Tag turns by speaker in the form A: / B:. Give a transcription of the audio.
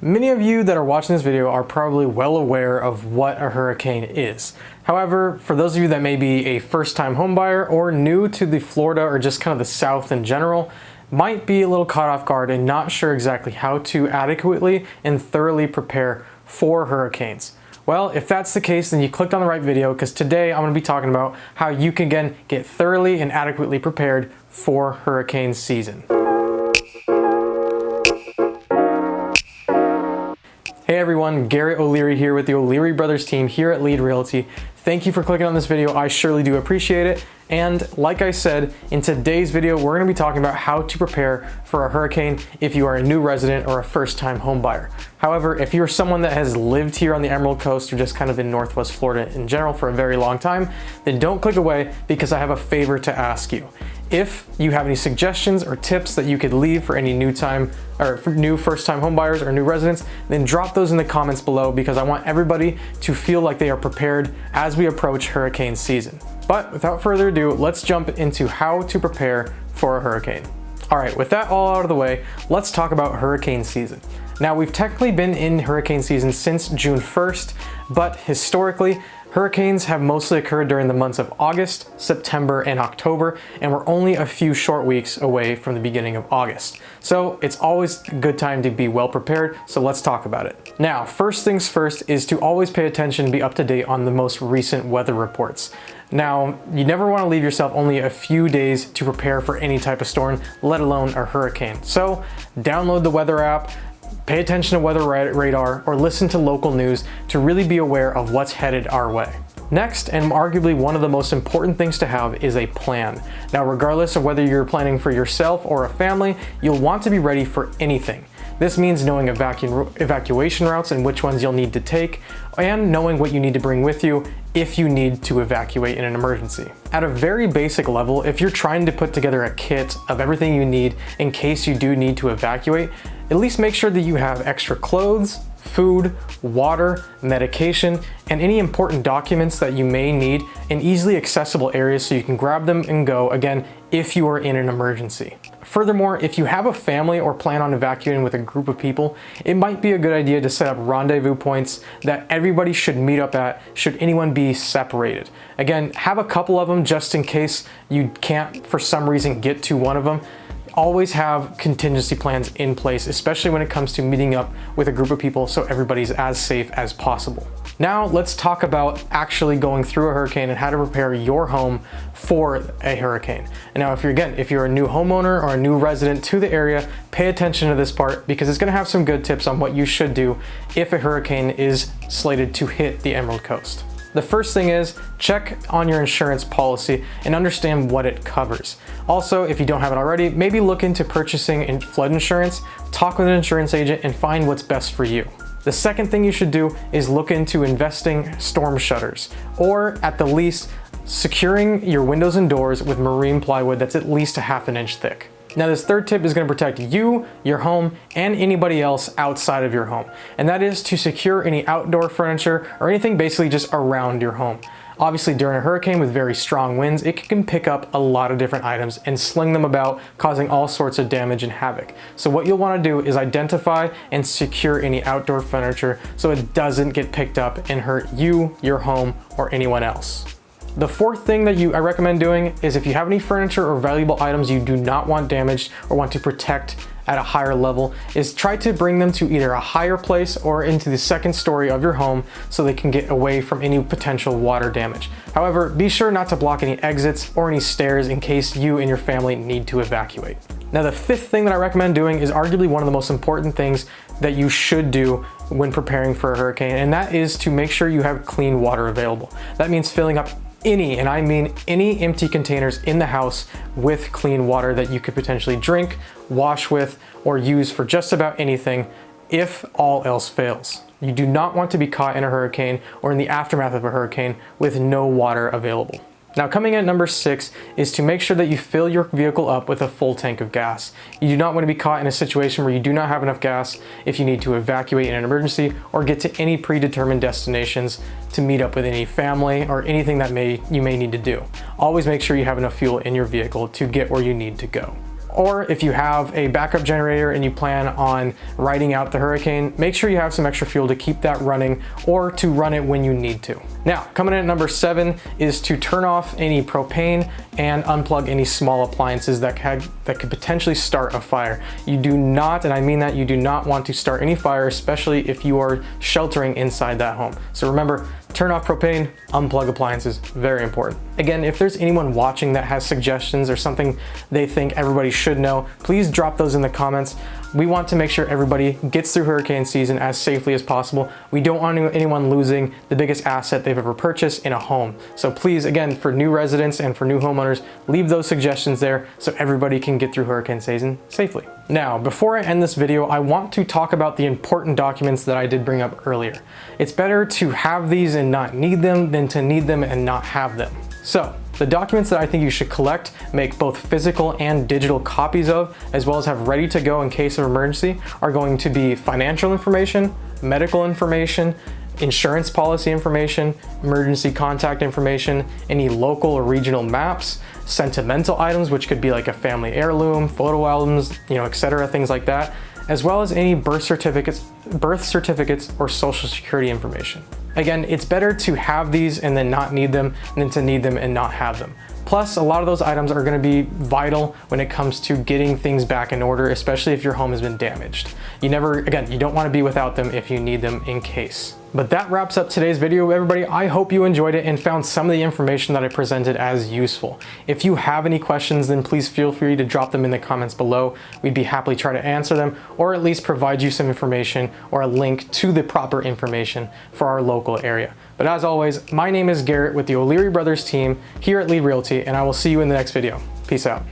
A: Many of you that are watching this video are probably well aware of what a hurricane is. However, for those of you that may be a first-time homebuyer or new to the Florida or just kind of the South in general, might be a little caught off guard and not sure exactly how to adequately and thoroughly prepare for hurricanes. Well, if that's the case, then you clicked on the right video, because today I'm going to be talking about how you can again get thoroughly and adequately prepared for hurricane season. Hey everyone, Garret O'Leary here with the O'Leary Brothers team here at Lead Realty. Thank you for clicking on this video. I surely do appreciate it. And like I said, in today's video, we're going to be talking about how to prepare for a hurricane if you are a new resident or a first-time home buyer. However, if you're someone that has lived here on the Emerald Coast or just kind of in Northwest Florida in general for a very long time, then don't click away, because I have a favor to ask you. If you have any suggestions or tips that you could leave for any new first-time home buyers or new residents, then drop those in the comments below, because I want everybody to feel like they are prepared as we approach hurricane season. But without further ado, let's jump into how to prepare for a hurricane. All right, with that all out of the way, let's talk about hurricane season. Now, we've technically been in hurricane season since June 1st, but historically, hurricanes have mostly occurred during the months of August, September, and October, and we're only a few short weeks away from the beginning of August. So it's always a good time to be well prepared, so let's talk about it. Now, first things first is to always pay attention and be up to date on the most recent weather reports. Now, you never want to leave yourself only a few days to prepare for any type of storm, let alone a hurricane. So download the weather app, pay attention to weather radar, or listen to local news to really be aware of what's headed our way. Next, and arguably one of the most important things to have, is a plan. Now, regardless of whether you're planning for yourself or a family, you'll want to be ready for anything. This means knowing evacuation routes and which ones you'll need to take, and knowing what you need to bring with you if you need to evacuate in an emergency. At a very basic level, if you're trying to put together a kit of everything you need in case you do need to evacuate, at least make sure that you have extra clothes, food, water, medication, and any important documents that you may need in easily accessible areas so you can grab them and go, again, if you are in an emergency. Furthermore, if you have a family or plan on evacuating with a group of people, it might be a good idea to set up rendezvous points that everybody should meet up at should anyone be separated. Again, have a couple of them just in case you can't for some reason get to one of them. Always have contingency plans in place, especially when it comes to meeting up with a group of people, so everybody's as safe as possible. Now let's talk about actually going through a hurricane and how to prepare your home for a hurricane. And now if you're a new homeowner or a new resident to the area, pay attention to this part, because it's going to have some good tips on what you should do if a hurricane is slated to hit the Emerald Coast. The first thing is check on your insurance policy and understand what it covers. Also, if you don't have it already, maybe look into purchasing flood insurance, talk with an insurance agent, and find what's best for you. The second thing you should do is look into investing storm shutters, or at the least, securing your windows and doors with marine plywood that's at least a ½ inch thick. Now, this third tip is going to protect you, your home, and anybody else outside of your home. And that is to secure any outdoor furniture or anything basically just around your home. Obviously, during a hurricane with very strong winds, it can pick up a lot of different items and sling them about, causing all sorts of damage and havoc. So what you'll want to do is identify and secure any outdoor furniture so it doesn't get picked up and hurt you, your home, or anyone else. The fourth thing that I recommend doing is, if you have any furniture or valuable items you do not want damaged or want to protect at a higher level, is try to bring them to either a higher place or into the second story of your home so they can get away from any potential water damage. However, be sure not to block any exits or any stairs in case you and your family need to evacuate. Now, the fifth thing that I recommend doing is arguably one of the most important things that you should do when preparing for a hurricane, and that is to make sure you have clean water available. That means filling up any, and I mean any, empty containers in the house with clean water that you could potentially drink, wash with, or use for just about anything if all else fails. You do not want to be caught in a hurricane or in the aftermath of a hurricane with no water available. Now, coming at number 6 is to make sure that you fill your vehicle up with a full tank of gas. You do not want to be caught in a situation where you do not have enough gas if you need to evacuate in an emergency or get to any predetermined destinations to meet up with any family or anything that you may need to do. Always make sure you have enough fuel in your vehicle to get where you need to go. Or if you have a backup generator and you plan on riding out the hurricane, make sure you have some extra fuel to keep that running or to run it when you need to. Now, coming in at number 7 is to turn off any propane and unplug any small appliances that could potentially start a fire. You do not, and I mean that, you do not want to start any fire, especially if you are sheltering inside that home. So remember, turn off propane, unplug appliances, very important. Again, if there's anyone watching that has suggestions or something they think everybody should know, please drop those in the comments. We want to make sure everybody gets through hurricane season as safely as possible. We don't want anyone losing the biggest asset they've ever purchased in a home. So please, again, for new residents and for new homeowners, leave those suggestions there so everybody can get through hurricane season safely. Now, before I end this video, I want to talk about the important documents that I did bring up earlier. It's better to have these and not need them than to need them and not have them. So, the documents that I think you should collect, make both physical and digital copies of, as well as have ready to go in case of emergency, are going to be financial information, medical information, insurance policy information, emergency contact information, any local or regional maps, sentimental items, which could be like a family heirloom, photo albums, etc., things like that, as well as any birth certificates or social security information. Again, it's better to have these and then not need them than to need them and not have them. Plus, a lot of those items are going to be vital when it comes to getting things back in order, especially if your home has been damaged. You don't want to be without them if you need them in case. But that wraps up today's video, everybody. I hope you enjoyed it and found some of the information that I presented as useful. If you have any questions, then please feel free to drop them in the comments below. We'd be happy to try to answer them or at least provide you some information or a link to the proper information for our local area. But as always, my name is Garrett with the O'Leary Brothers team here at Lead Realty, and I will see you in the next video. Peace out.